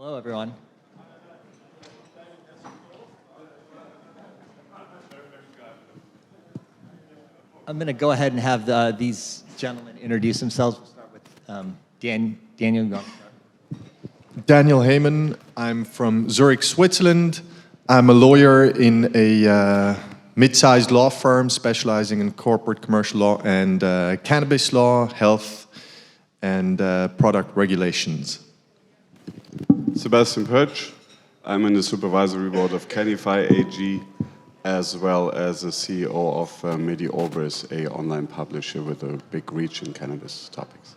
Hello, everyone. I'm going to go ahead and have these gentlemen introduce themselves. We'll start with Daniel. You want to start? Daniel Heyman. I'm from Zurich, Switzerland. I'm a lawyer in a mid-sized law firm specializing in corporate commercial law and cannabis law, health, and product regulations. Sebastian Pötsch. I'm in the supervisory board of Canify AG, as well as the CEO of MediOrbis, a online publisher with a big reach in cannabis topics.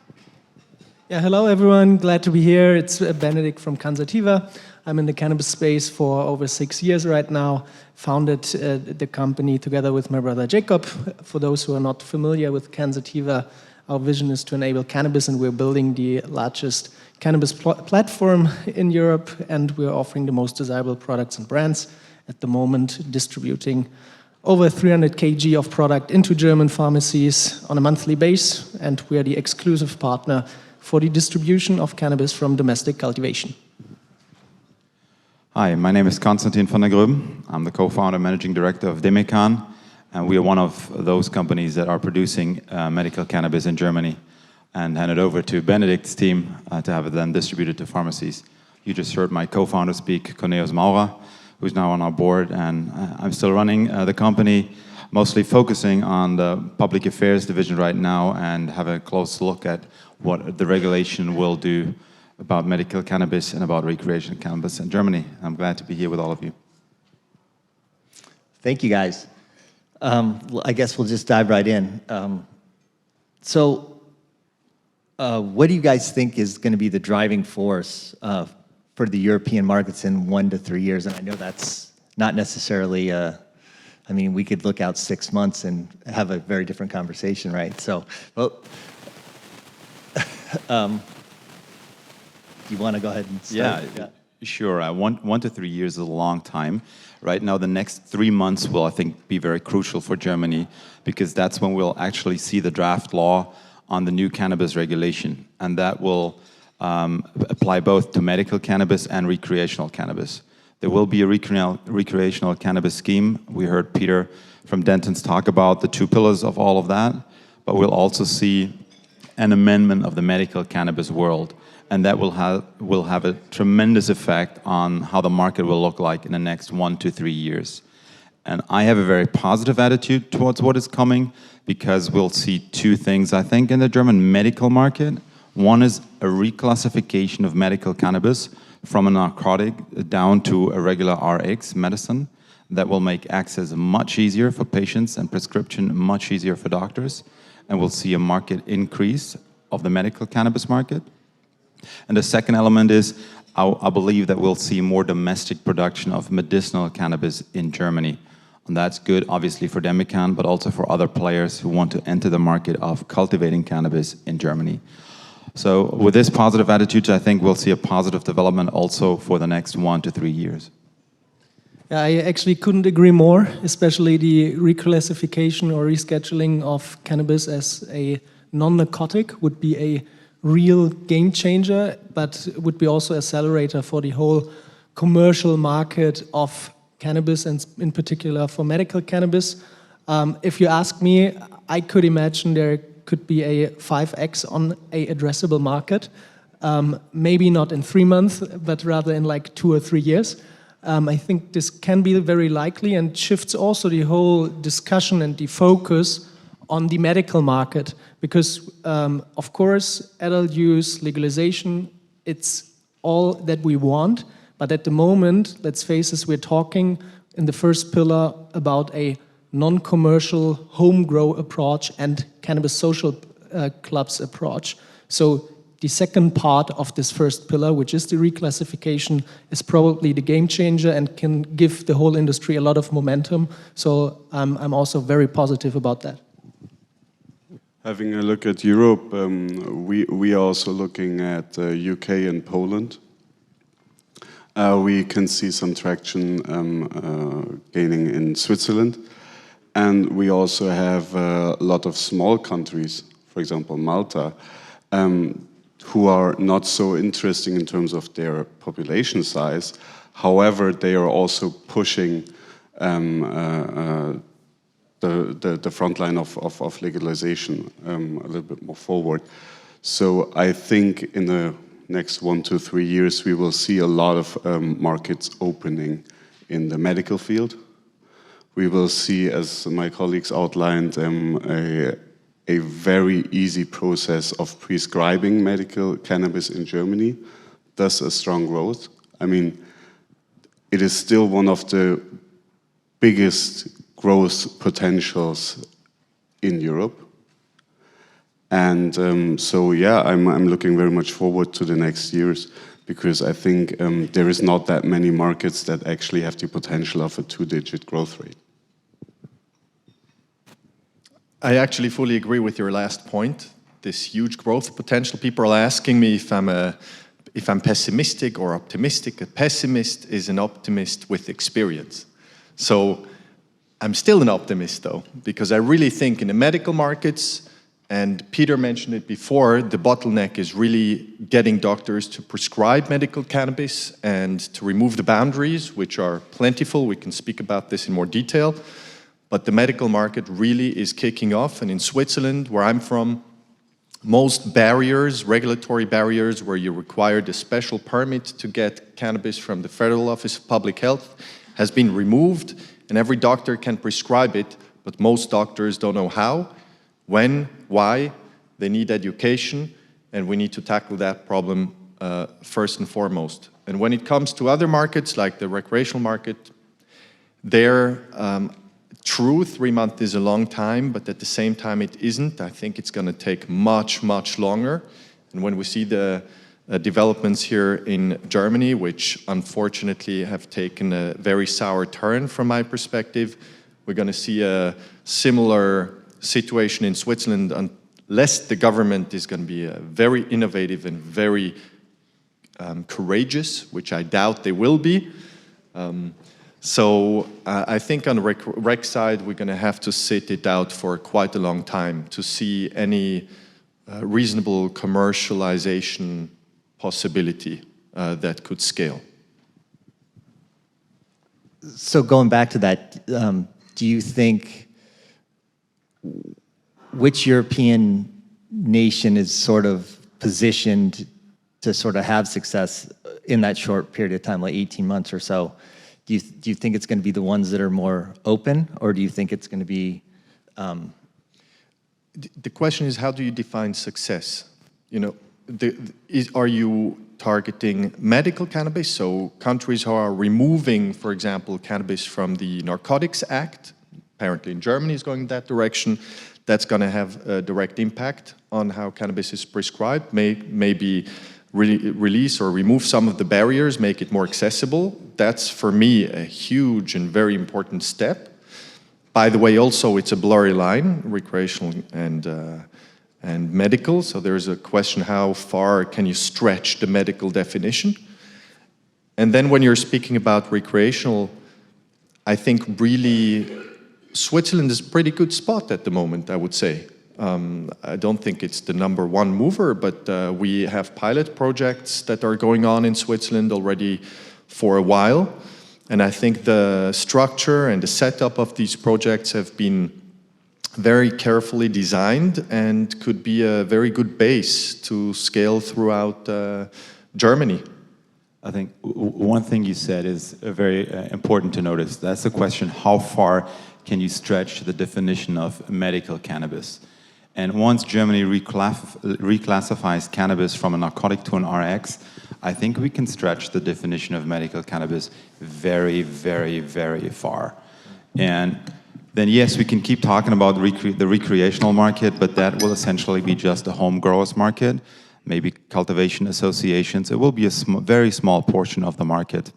Yeah, hello everyone, glad to be here. It's Benedict from Cansativa. I'm in the cannabis space for over 6 years right now. Founded the company together with my brother Jacob. For those who are not familiar with Cansativa, our vision is to enable cannabis, and we're building the largest cannabis platform in Europe, and we're offering the most desirable products and brands. At the moment, distributing over 300 kg of product into German pharmacies on a monthly basis, and we are the exclusive partner for the distribution of cannabis from domestic cultivation. Hi, my name is Konstantin van der Gröben. I'm the co-founder and managing director of Demecan, and we are one of those companies that are producing medical cannabis in Germany, and hand it over to Benedict's team to have it then distributed to pharmacies. You just heard my co-founder speak, Cornelius Maurer, who's now on our board, and I'm still running the company, mostly focusing on the public affairs division right now, and have a close look at what the regulation will do about medical cannabis and about recreational cannabis in Germany. I'm glad to be here with all of you. Thank you, guys. I guess we'll just dive right in. What do you guys think is going to be the driving force for the European markets in 1 to 3 years? And I know that's not necessarily, I mean, we could look out 6 months and have a very different conversation, right? So, well, you want to go ahead and start? Yeah. Sure. 1 to 3 years is a long time. Right now, the next 3 months will, I think, be very crucial for Germany, because that's when we'll actually see the draft law on the new cannabis regulation, and that will apply both to medical cannabis and recreational cannabis. There will be a recreational cannabis scheme. We heard Peter from Denton's talk about the 2 pillars of all of that, but we'll also see an amendment of the medical cannabis world, and that will have a tremendous effect on how the market will look like in the next 1 to 3 years. And I have a very positive attitude towards what is coming, because we'll see 2 things, I think, in the German medical market. One is a reclassification of medical cannabis from a narcotic down to a regular RX medicine that will make access much easier for patients and prescription much easier for doctors. And we'll see a market increase of the medical cannabis market. And the second element is, I believe that we'll see more domestic production of medicinal cannabis in Germany. And that's good, obviously, for Demecan, but also for other players who want to enter the market of cultivating cannabis in Germany. So with this positive attitude, I think we'll see a positive development also for the next 1 to 3 years. Yeah, I actually couldn't agree more, especially the reclassification or rescheduling of cannabis as a non-narcotic would be a real game changer, but would be also accelerator for the whole commercial market of cannabis, and in particular for medical cannabis. If you ask me, I could imagine there could be a 5x on a addressable market, maybe not in 3 months, but rather in like 2 or 3 years. I think this can be very likely, and shifts also the whole discussion and the focus on the medical market, because of course adult use legalization, it's all that we want, but at the moment, let's face it, we're talking in the first pillar about a non-commercial home grow approach and cannabis social clubs approach. So the second part of this first pillar, which is the reclassification, is probably the game changer and can give the whole industry a lot of momentum. So I'm also very positive about that. Having a look at Europe, we are also looking at UK and Poland. We can see some traction gaining in Switzerland. And we also have a lot of small countries, for example, Malta, who are not so interesting in terms of their population size. However, they are also pushing the front line of legalization a little bit more forward. So I think in the next 1 to 3 years, we will see a lot of markets opening in the medical field. We will see, as my colleagues outlined, a very easy process of prescribing medical cannabis in Germany, thus a strong growth. I mean, it is still one of the biggest growth potentials in Europe. And so, yeah, I'm looking very much forward to the next years, because I think there is not that many markets that actually have the potential of a 2-digit growth rate. I actually fully agree with your last point, this huge growth potential. People are asking me if I'm pessimistic or optimistic. A pessimist is an optimist with experience. So I'm still an optimist, though, because I really think in the medical markets, and Peter mentioned it before, the bottleneck is really getting doctors to prescribe medical cannabis and to remove the boundaries, which are plentiful. We can speak about this in more detail. But the medical market really is kicking off. And in Switzerland, where I'm from, most barriers, regulatory barriers, where you're required a special permit to get cannabis from the Federal Office of Public Health, has been removed. And every doctor can prescribe it, but most doctors don't know how, when, why. They need education, and we need to tackle that problem first and foremost. And when it comes to other markets, like the recreational market, there, true, 3 months is a long time, but at the same time it isn't. I think it's going to take much, much longer. And when we see the developments here in Germany, which unfortunately have taken a very sour turn from my perspective, we're going to see a similar situation in Switzerland unless the government is going to be very innovative and very courageous, which I doubt they will be. So I think on the rec side, we're going to have to sit it out for quite a long time to see any reasonable commercialization possibility that could scale. So going back to that, do you think which European nation is sort of positioned to sort of have success in that short period of time, like 18 months or so? Do you think it's going to be the ones that are more open, or do you think it's going to be? The question is, how do you define success? You know, are you targeting medical cannabis, so countries who are removing, for example, cannabis from the Narcotics Act? Apparently in Germany is going in that direction. That's going to have a direct impact on how cannabis is prescribed, maybe release or remove some of the barriers, make it more accessible. That's, for me, a huge and very important step. By the way, also, it's a blurry line, recreational and medical, so there's a question, how far can you stretch the medical definition? And then when you're speaking about recreational, I think really Switzerland is a pretty good spot at the moment, I would say. I don't think it's the #1 mover, but we have pilot projects that are going on in Switzerland already for a while. And I think the structure and the setup of these projects have been very carefully designed and could be a very good base to scale throughout Germany. I think one thing you said is very important to notice. That's the question, how far can you stretch the definition of medical cannabis? And once Germany reclassifies cannabis from a narcotic to an RX, I think we can stretch the definition of medical cannabis very, very, very far. And then yes, we can keep talking about the recreational market, but that will essentially be just a home growers market, maybe cultivation associations. It will be a very small portion of the market.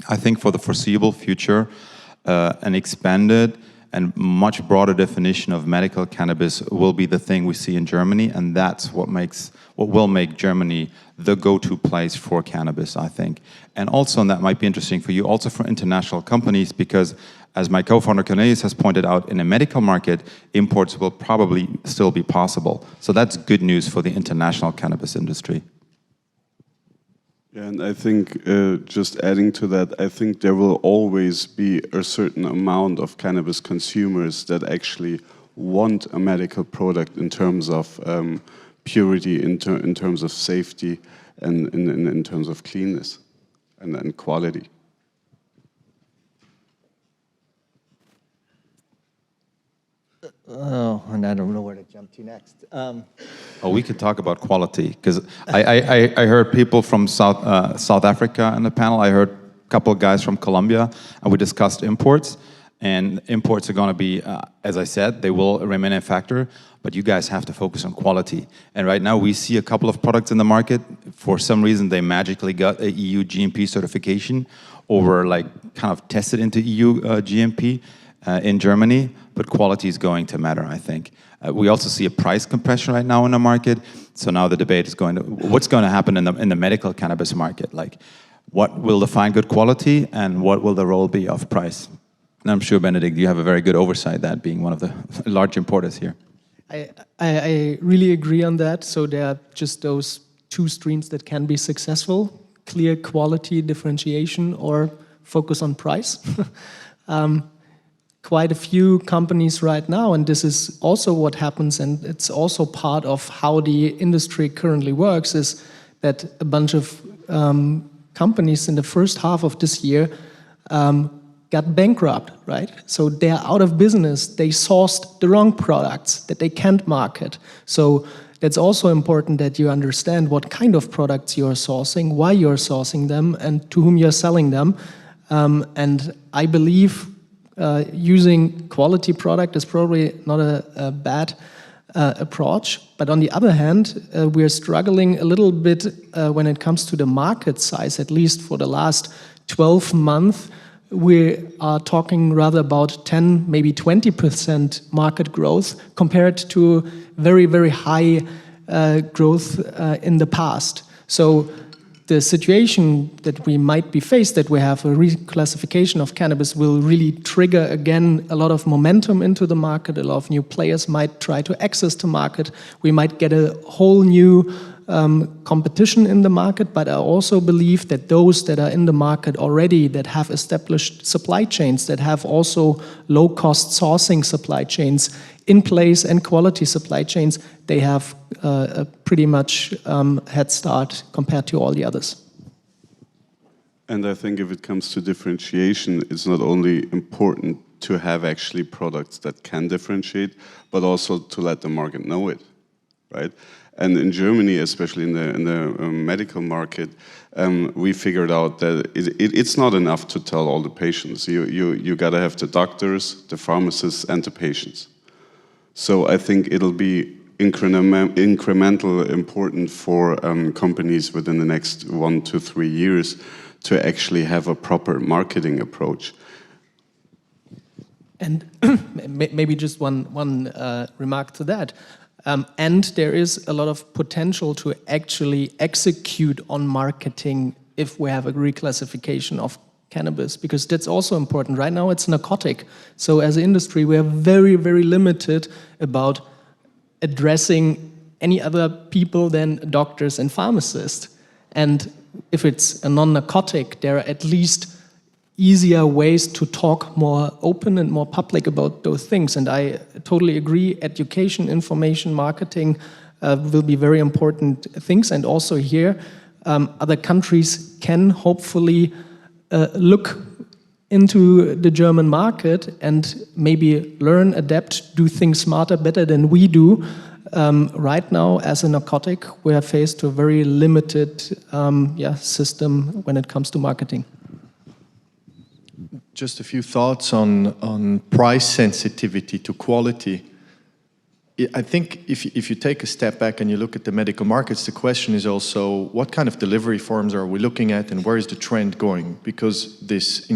I think for the foreseeable future, an expanded and much broader definition of medical cannabis will be the thing we see in Germany, and that's what will make Germany the go-to place for cannabis, I think. And also, and that might be interesting for you, also for international companies, because As my co-founder Cornelius has pointed out, in a medical market, imports will probably still be possible. So that's good news for the international cannabis industry. Yeah, and I think, just adding to that, I think there will always be a certain amount of cannabis consumers that actually want a medical product in terms of purity, in terms of safety, and in terms of cleanness and quality. Oh, and I don't know where to jump to next. Oh, we could talk about quality, because I heard people from South Africa in the panel. I heard a couple of guys from Colombia, and we discussed imports. And imports are going to be, as I said, they will remain a factor, but you guys have to focus on quality. And right now we see a couple of products in the market. For some reason, they magically got a EU GMP certification, or were like kind of tested into EU GMP in Germany, but quality is going to matter, I think. We also see a price compression right now in the market. So now the debate is going to, what's going to happen in the medical cannabis market? Like, what will define good quality, and what will the role be of price? And I'm sure, Benedict, you have a very good oversight, that being one of the large importers here. I really agree on that. So there are just those two streams that can be successful: clear quality differentiation or focus on price. Quite a few companies right now, and this is also what happens, and it's also part of how the industry currently works, is that a bunch of companies in the first half of this year got bankrupt, right? So they're out of business. They sourced the wrong products that they can't market. So that's also important that you understand what kind of products you're sourcing, why you're sourcing them, and to whom you're selling them. And I believe using quality product is probably not a bad approach. But on the other hand, we're struggling a little bit when it comes to the market size, at least for the last 12 months. We are talking rather about 10, maybe 20% market growth compared to very, very high growth in the past. So the situation that we might be faced, that we have a reclassification of cannabis, will really trigger again a lot of momentum into the market. A lot of new players might try to access the market. We might get a whole new competition in the market, but I also believe that those that are in the market already, that have established supply chains, that have also low-cost sourcing supply chains in place and quality supply chains, they have a pretty much head start compared to all the others. And I think if it comes to differentiation, it's not only important to have actually products that can differentiate, but also to let the market know it, right? And in Germany, especially in the medical market, we figured out that it's not enough to tell all the patients. You got to have the doctors, the pharmacists, and the patients. So I think it'll be incremental important for companies within the next 1 to 3 years to actually have a proper marketing approach. And maybe just one remark to that. And there is a lot of potential to actually execute on marketing if we have a reclassification of cannabis, because that's also important. Right now it's narcotic. So as an industry, we are very, very limited about addressing any other people than doctors and pharmacists. And if it's a non-narcotic, there are at least easier ways to talk more open and more public about those things. And I totally agree, education, information, marketing will be very important things. And also here, other countries can hopefully look into the German market and maybe learn, adapt, do things smarter, better than we do. Right now, as a narcotic, we are faced with a very limited system when it comes to marketing. Just a few thoughts on price sensitivity to quality. I think if you take a step back and you look at the medical markets, the question is also what kind of delivery forms are we looking at and where is the trend going? Because this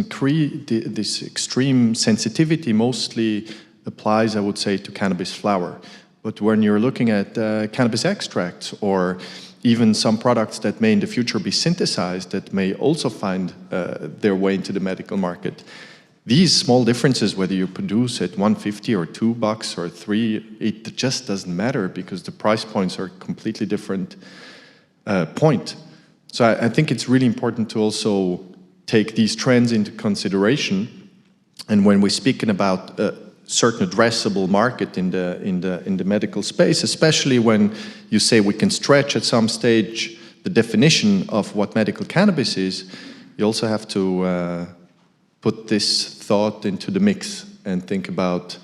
extreme sensitivity mostly applies, I would say, to cannabis flower. But when you're looking at cannabis extracts or even some products that may in the future be synthesized that may also find their way into the medical market, these small differences, whether you produce at 150 or $2 or $3, it just doesn't matter because the price points are completely different point. So I think it's really important to also take these trends into consideration. And when we're speaking about a certain addressable market in the medical space, especially when you say we can stretch at some stage the definition of what medical cannabis is, you also have to put this thought into the mix and think about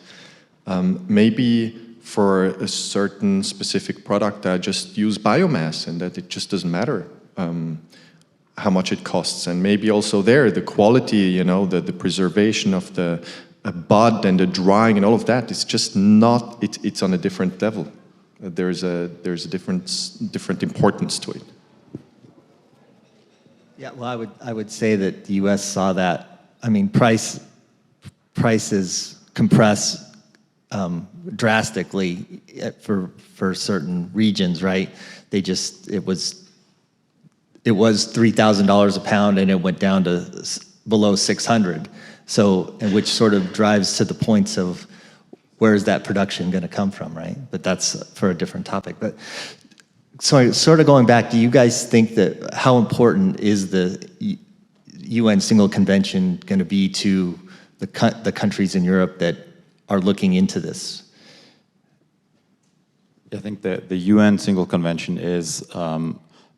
maybe for a certain specific product I just use biomass and that it just doesn't matter how much it costs. And maybe also there, the quality, you know, the preservation of the bud and the drying and all of that is just not, it's on a different level. There's a different importance to it. Yeah, well, I would say that the U.S. saw that. I mean, prices compress drastically for certain regions, right? It was $3,000 a pound, and it went down to below 600. So, and which sort of drives to the points of where is that production going to come from, right? But that's for a different topic. But so, sort of going back, do you guys think that how important is the UN Single Convention going to be to the countries in Europe that are looking into this? I think that the UN Single Convention is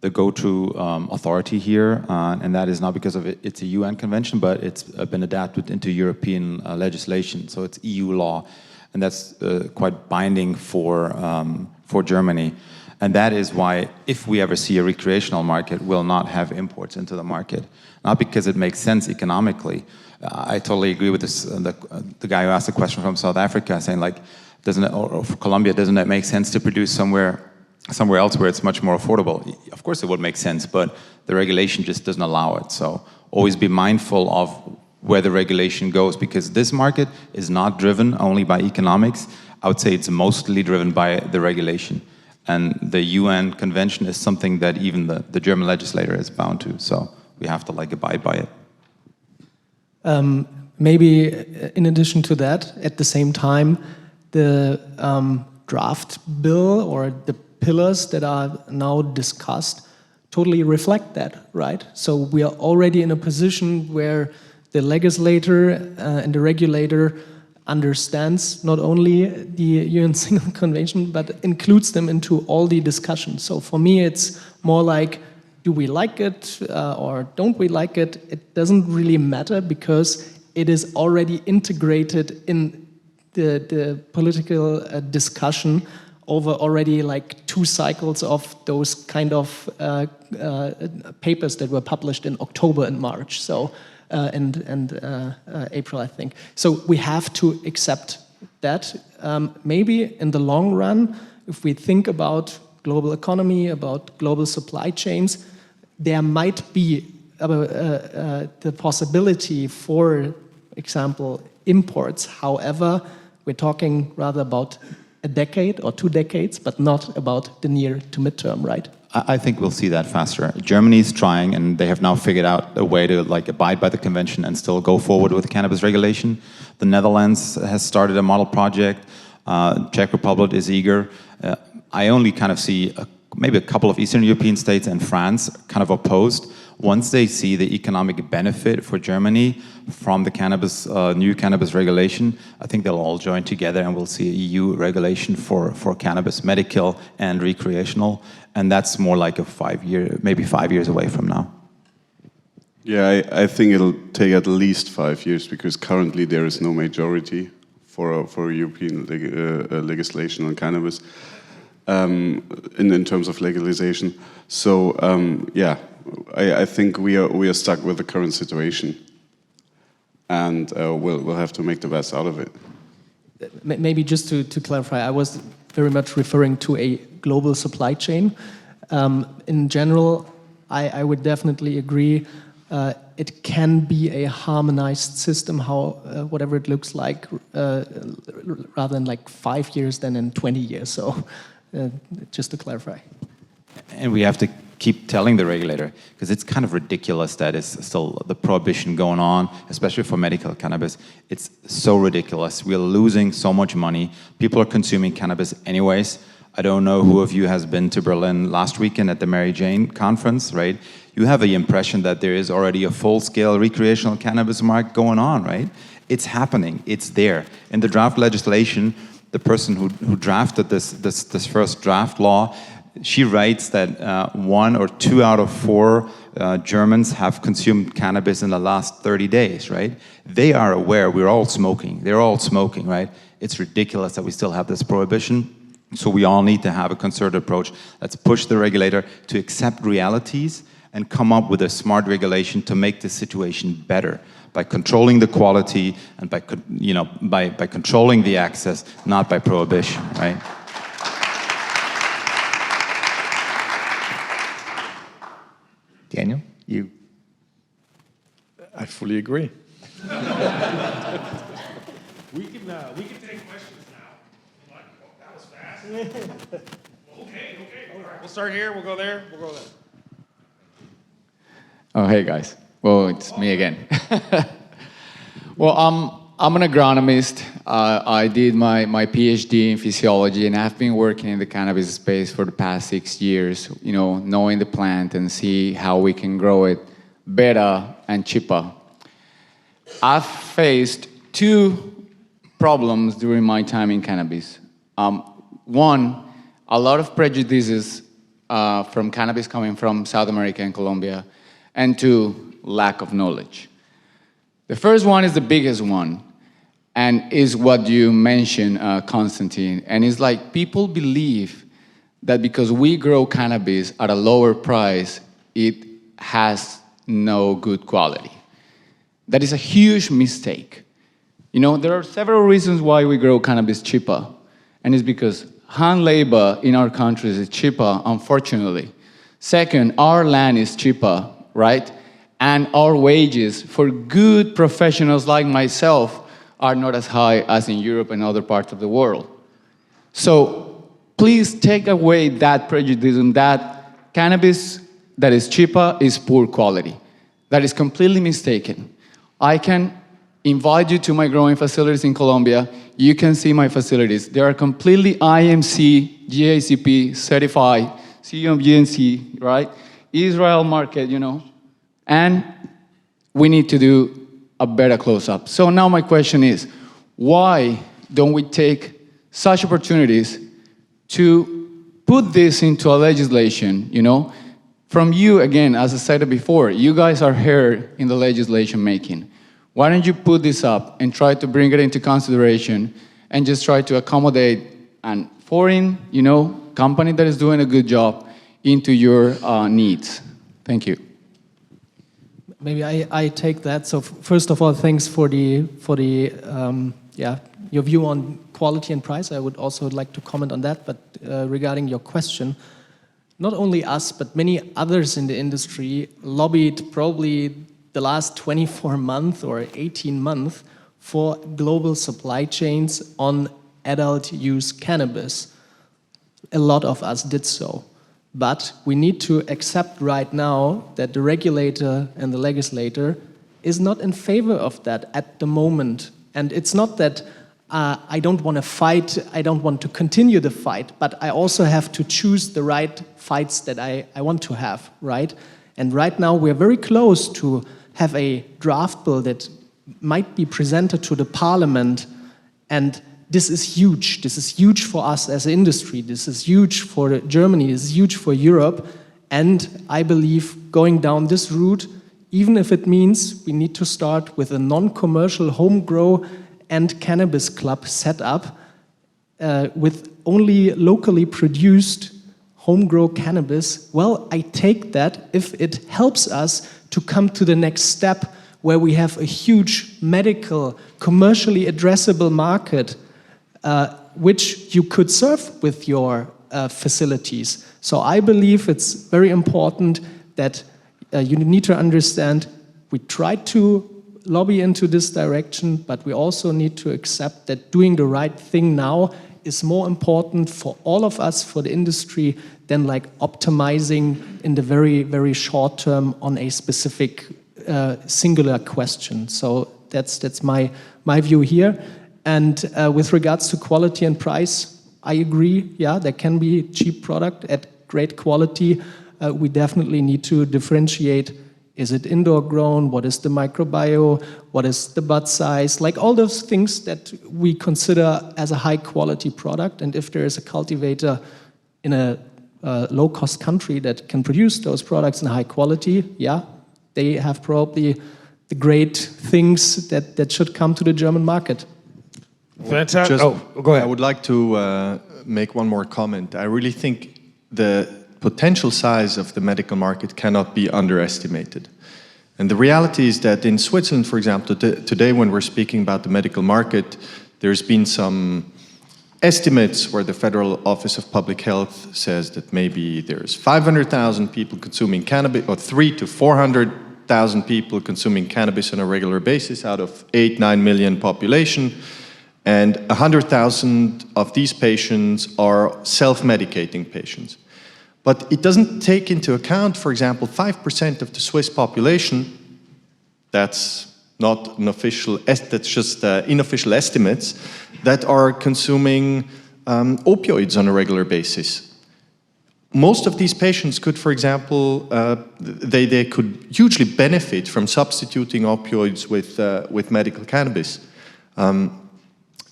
the go-to authority here, and that is not because of it's a UN convention, but it's been adapted into European legislation, so it's EU law, and that's quite binding for Germany. And that is why, if we ever see a recreational market, we'll not have imports into the market. Not because it makes sense economically. I totally agree with this. The guy who asked the question from South Africa, saying like, doesn't it, or for Colombia, doesn't it make sense to produce somewhere else where it's much more affordable? Of course it would make sense, but the regulation just doesn't allow it. So always be mindful of where the regulation goes, because this market is not driven only by economics. I would say it's mostly driven by the regulation. And the UN convention is something that even the German legislator is bound to. So we have to like abide by it. Maybe in addition to that, at the same time, the draft bill or the pillars that are now discussed totally reflect that, right? So we are already in a position where the legislator and the regulator understands not only the UN Single Convention, but includes them into all the discussions. So for me, it's more like, do we like it or don't we like it? It doesn't really matter because it is already integrated in the political discussion over already like 2 cycles of those kind of papers that were published in October and March. So and April, I think. So we have to accept that. Maybe in the long run, if we think about global economy, about global supply chains, there might be the possibility for example, imports. However, we're talking rather about a decade or 2 decades, but not about the near to midterm, right? I think we'll see that faster. Germany's trying, and they have now figured out a way to like abide by the convention and still go forward with cannabis regulation. The Netherlands has started a model project. Czech Republic is eager. I only kind of see maybe a couple of Eastern European states and France kind of opposed. Once they see the economic benefit for Germany from the cannabis, new cannabis regulation, I think they'll all join together and we'll see a EU regulation for cannabis, medical and recreational. And that's more like a 5-year, maybe 5 years away from now. Yeah, I think it'll take at least 5 years because currently there is no majority for European legislation on cannabis in terms of legalization. So yeah, I think we are stuck with the current situation, and we'll have to make the best out of it. Maybe just to clarify, I was very much referring to a global supply chain. In general, I would definitely agree. It can be a harmonized system, whatever it looks like, rather than like 5 years than in 20 years. So just to clarify. And we have to keep telling the regulator, because it's kind of ridiculous that it's still the prohibition going on, especially for medical cannabis. It's so ridiculous. We're losing so much money. People are consuming cannabis anyways. I don't know who of you has been to Berlin last weekend at the Mary Jane conference, right? You have the impression that there is already a full-scale recreational cannabis market going on, right? It's happening. It's there. In the draft legislation, the person who drafted this first draft law, she writes that 1 or 2 out of 4 Germans have consumed cannabis in the last 30 days, right? They are aware we're all smoking. They're all smoking, right? It's ridiculous that we still have this prohibition. So we all need to have a concerted approach. Let's push the regulator to accept realities and come up with a smart regulation to make the situation better by controlling the quality and by controlling the access, not by prohibition, right? Daniel, you? I fully agree. We can take questions now. What? Oh, that was fast. Okay. All right. We'll start here. We'll go there. We'll go there. Oh, hey guys. Well, it's me again. Well, I'm an agronomist. I did my PhD in physiology, and I've been working in the cannabis space for the past 6 years, knowing the plant and see how we can grow it better and cheaper. I've faced 2 problems during my time in cannabis. One, a lot of prejudices from cannabis coming from South America and Colombia, and 2, lack of knowledge. The first one is the biggest one, and is what you mentioned, Constantine, and it's like people believe that because we grow cannabis at a lower price, it has no good quality. That is a huge mistake. There are several reasons why we grow cannabis cheaper, and it's because hand labor in our countries is cheaper, unfortunately. Second, our land is cheaper, right? And our wages for good professionals like myself are not as high as in Europe and other parts of the world. So please take away that prejudice that cannabis that is cheaper is poor quality. That is completely mistaken. I can invite you to my growing facilities in Colombia. You can see my facilities. They are completely IMC, GACP certified, CMGNC, right? Israel market, and we need to do a better close-up. So now my question is, why don't we take such opportunities to put this into a legislation, From you, again, as I said before, you guys are here in the legislation making. Why don't you put this up and try to bring it into consideration and just try to accommodate a foreign, company that is doing a good job into your needs? Thank you. Maybe I take that. So first of all, thanks for your view on quality and price. I would also like to comment on that. But regarding your question, not only us, but many others in the industry lobbied probably the last 24 months or 18 months for global supply chains on adult use cannabis. A lot of us did so. But we need to accept right now that the regulator and the legislator is not in favor of that at the moment. And it's not that I don't want to fight, I don't want to continue the fight, but I also have to choose the right fights that I want to have, right? And right now we're very close to have a draft bill that might be presented to the parliament, and this is huge. This is huge for us as an industry. This is huge for Germany. This is huge for Europe. And I believe going down this route, even if it means we need to start with a non-commercial home grow and cannabis club set up with only locally produced home grow cannabis, well, I take that if it helps us to come to the next step where we have a huge medical, commercially addressable market which you could serve with your facilities. So I believe it's very important that you need to understand we tried to lobby into this direction, but we also need to accept that doing the right thing now is more important for all of us, for the industry, than like optimizing in the very, very short term on a specific singular question. So that's my view here. And with regards to quality and price, I agree. Yeah, there can be cheap product at great quality. We definitely need to differentiate. Is it indoor grown? What is the microbiome? What is the bud size? Like all those things that we consider as a high quality product. And if there is a cultivator in a low-cost country that can produce those products in high quality, yeah, they have probably the great things that should come to the German market. Fantastic. Just- Go ahead. I would like to make one more comment. I really think the potential size of the medical market cannot be underestimated. And the reality is that in Switzerland, for example, today when we're speaking about the medical market, there's been some estimates where the Federal Office of Public Health says that maybe there's 500,000 people consuming cannabis, or 300,000 to 400,000 people consuming cannabis on a regular basis out of 8-9 million population. And 100,000 of these patients are self-medicating patients. But it doesn't take into account, for example, 5% of the Swiss population. That's not an official, that's just unofficial estimates, that are consuming opioids on a regular basis. Most of these patients could, for example, they could hugely benefit from substituting opioids with medical cannabis.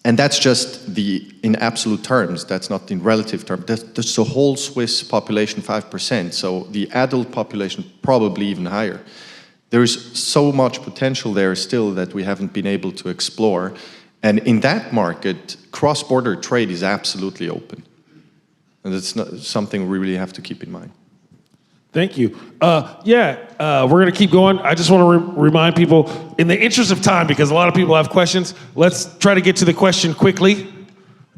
And that's just in absolute terms, that's not in relative terms. That's the whole Swiss population, 5%. So the adult population, probably even higher. There's so much potential there still that we haven't been able to explore. And in that market, cross-border trade is absolutely open. And it's not something we really have to keep in mind. Thank you. We're going to keep going. I just want to remind people, in the interest of time, because a lot of people have questions, let's try to get to the question quickly.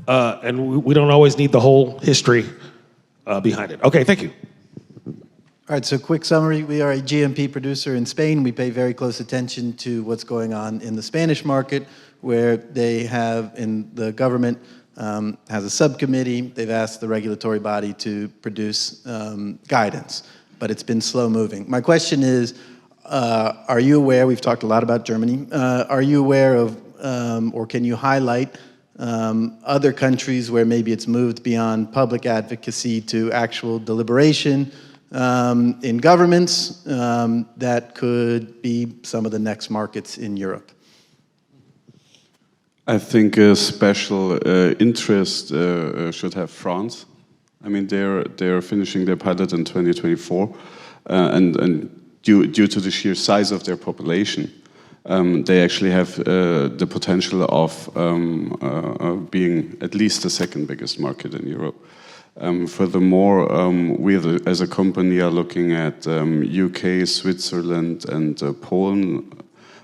And we don't always need the whole history behind it. Okay, thank you. All right, so quick summary. We are a GMP producer in Spain. We pay very close attention to what's going on in the Spanish market, where they have, in the government, has a subcommittee. They've asked the regulatory body to produce guidance, but it's been slow moving. My question is, are you aware, we've talked a lot about Germany, are you aware of, or can you highlight other countries where maybe it's moved beyond public advocacy to actual deliberation in governments that could be some of the next markets in Europe? I think a special interest should have France. I mean, they're finishing their pilot in 2024, and due to the sheer size of their population, they actually have the potential of being at least the second biggest market in Europe. Furthermore, we as a company are looking at UK, Switzerland, and Poland.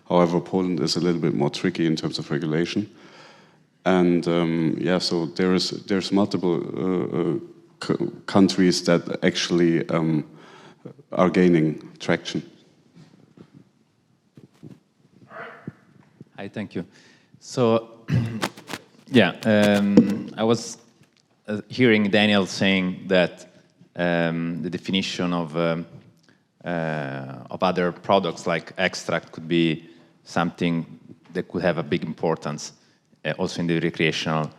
However, Poland is a little bit more tricky in terms of regulation. And so there's multiple countries that actually are gaining traction. Hi, thank you. So, I was hearing Daniel saying that the definition of other products like extract could be something that could have a big importance also in the recreational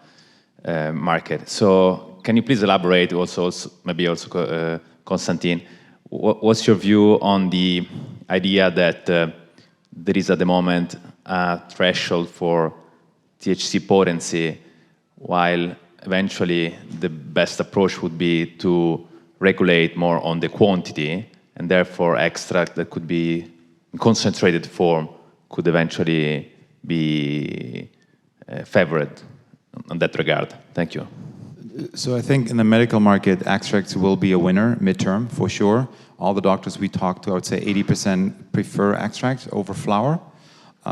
market. So can you please elaborate also maybe also Konstantin, what's your view on the idea that there is at the moment a threshold for THC potency, while eventually the best approach would be to regulate more on the quantity, and therefore extract that could be in concentrated form could eventually be favored in that regard? Thank you. So I think in the medical market, extracts will be a winner midterm for sure. All the doctors we talk to, I would say 80% prefer extract over flower.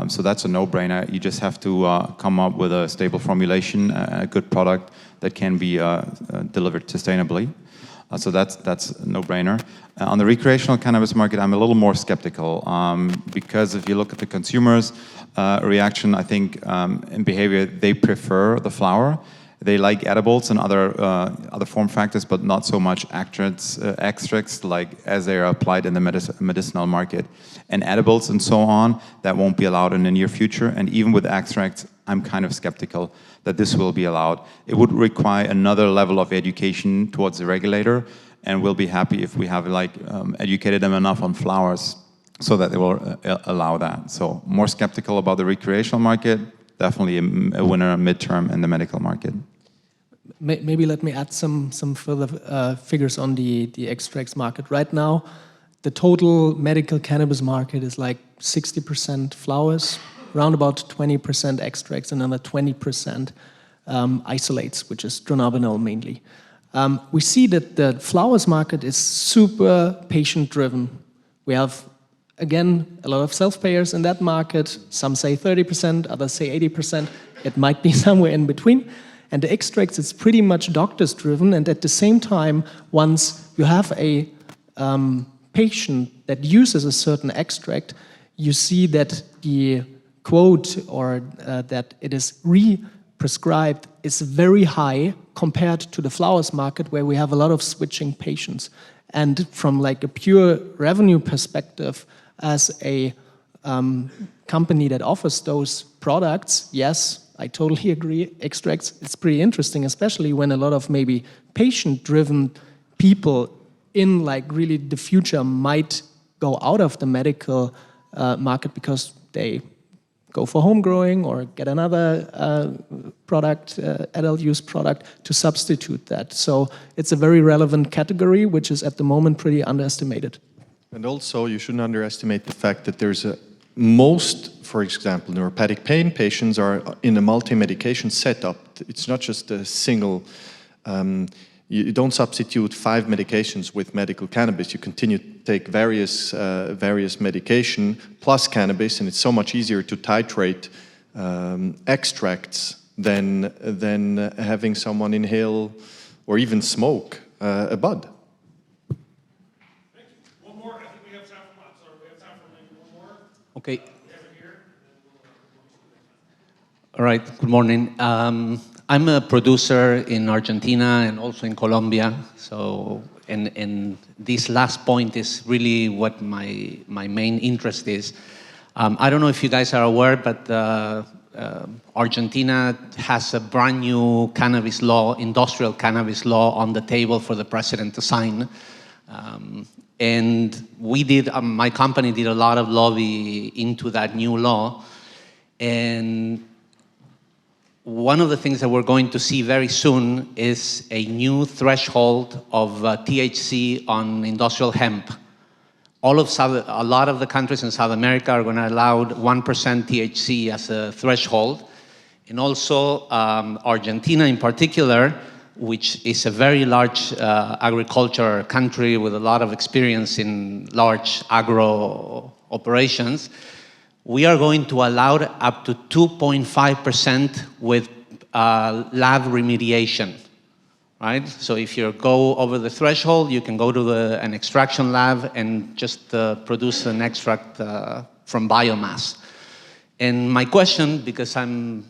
So that's a no-brainer. You just have to come up with a stable formulation, a good product that can be delivered sustainably. So that's a no-brainer. On the recreational cannabis market, I'm a little more skeptical because if you look at the consumers' reaction, I think in behavior, they prefer the flower. They like edibles and other form factors, but not so much extracts like as they are applied in the medicinal market. And edibles and so on, that won't be allowed in the near future. And even with extracts, I'm kind of skeptical that this will be allowed. It would require another level of education towards the regulator, and we'll be happy if we have educated them enough on flowers so that they will allow that. So more skeptical about the recreational market, definitely a winner midterm in the medical market. Maybe let me add some further figures on the extracts market. Right now, the total medical cannabis market is like 60% flowers, around about 20% extracts, and another 20% isolates, which is dronabinol mainly. We see that the flowers market is super patient-driven. We have, again, a lot of self-payers in that market. Some say 30%, others say 80%. It might be somewhere in between. And the extracts, it's pretty much doctors-driven. And at the same time, once you have a patient that uses a certain extract, you see that the quote or that it is prescribed is very high compared to the flowers market, where we have a lot of switching patients. And from like a pure revenue perspective, as a company that offers those products, yes, I totally agree. Extracts, it's pretty interesting, especially when a lot of maybe patient-driven people in like really the future might go out of the medical market because they go for home growing or get another product, adult use product, to substitute that. So it's a very relevant category, which is at the moment pretty underestimated. And also, you shouldn't underestimate the fact that there's most, for example, neuropathic pain patients are in a multi-medication setup. It's not just a single, you don't substitute 5 medications with medical cannabis. You continue to take various medication plus cannabis, and it's so much easier to titrate extracts than having someone inhale or even smoke a bud. Okay. All right, good morning. I'm a producer in Argentina and also in Colombia. So, and this last point is really what my main interest is. I don't know if you guys are aware, but Argentina has a brand new cannabis law, industrial cannabis law, on the table for the president to sign. And we did, my company did a lot of lobby into that new law. And one of the things that we're going to see very soon is a new threshold of THC on industrial hemp. A lot of the countries in South America are going to allow 1% THC as a threshold. And also Argentina in particular, which is a very large agriculture country with a lot of experience in large agro operations, we are going to allow up to 2.5% with lab remediation, right? So if you go over the threshold, you can go to an extraction lab and just produce an extract from biomass. And my question, because I'm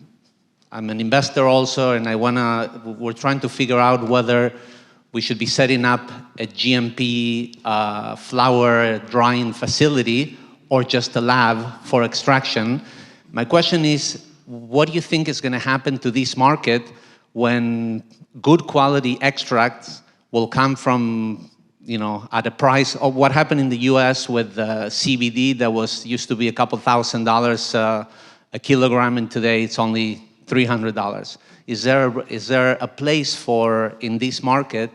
an investor also, and we're trying to figure out whether we should be setting up a GMP flower drying facility or just a lab for extraction. My question is, what do you think is going to happen to this market when good quality extracts will come from, at a price of what happened in the US with CBD that used to be a couple $1,000 a kilogram, and today it's only $300. Is there a place in this market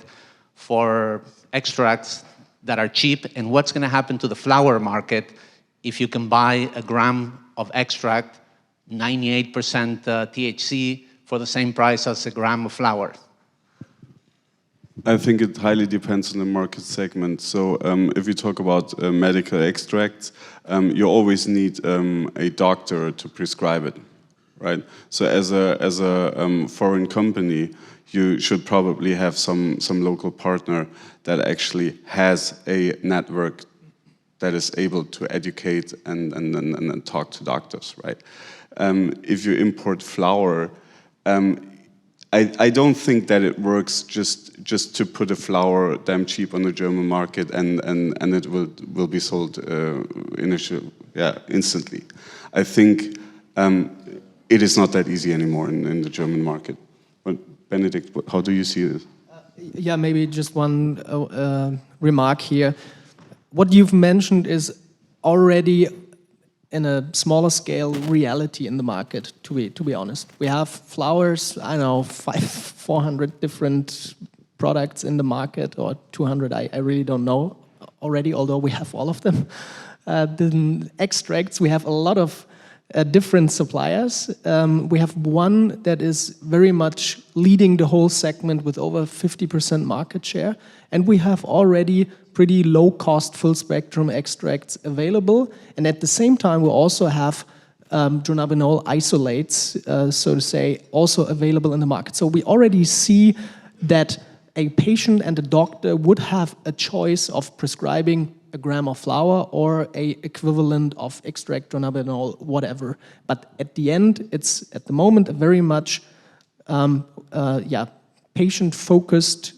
for extracts that are cheap, and what's going to happen to the flower market if you can buy a gram of extract, 98% THC, for the same price as a gram of flower? I think it highly depends on the market segment. So if you talk about medical extracts, you always need a doctor to prescribe it, right? So as a foreign company, you should probably have some local partner that actually has a network that is able to educate and talk to doctors, right? If you import flour, I don't think that it works just to put a flower damn cheap on the German market and it will be sold instantly. I think it is not that easy anymore in the German market. But Benedikt, how do you see this? Yeah, maybe just one remark here. What you've mentioned is already in a smaller scale reality in the market, to be honest. We have flowers, I don't know, 400 different products in the market, or 200, I really don't know already, although we have all of them. The extracts, we have a lot of different suppliers. We have one that is very much leading the whole segment with over 50% market share. And we have already pretty low cost full spectrum extracts available. And at the same time, we also have dronabinol isolates, so to say, also available in the market. So we already see that a patient and a doctor would have a choice of prescribing a gram of flour or a equivalent of extract dronabinol, whatever. But at the end, it's at the moment a very much patient-focused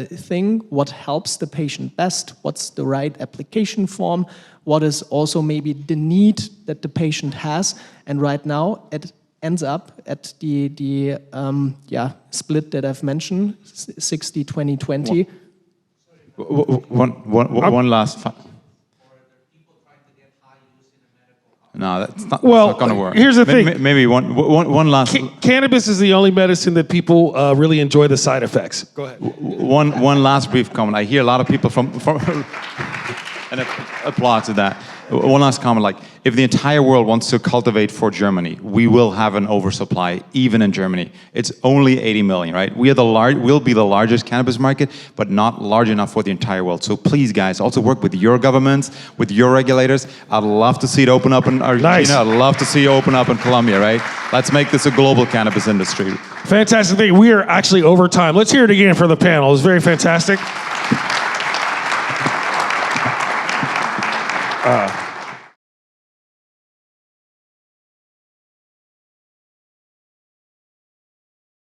thing. What helps the patient best? What's the right application form? What is also maybe the need that the patient has? And right now, it ends up at the split that I've mentioned, 60-20-20. One last. No, that's not going to work. Here's the thing. Maybe one last. Cannabis is the only medicine that people really enjoy the side effects. Go ahead. One last brief comment. I hear a lot of people from and applaud to that. One last comment, like, if the entire world wants to cultivate for Germany, we will have an oversupply, even in Germany. It's only 80 million, right? We'll be the largest cannabis market, but not large enough for the entire world. So please, guys, also work with your governments, with your regulators. I'd love to see it open up in Argentina. Nice. I'd love to see it open up in Colombia, right? Let's make this a global cannabis industry. Fantastic thing. We are actually over time. Let's hear it again for the panel. It was very fantastic.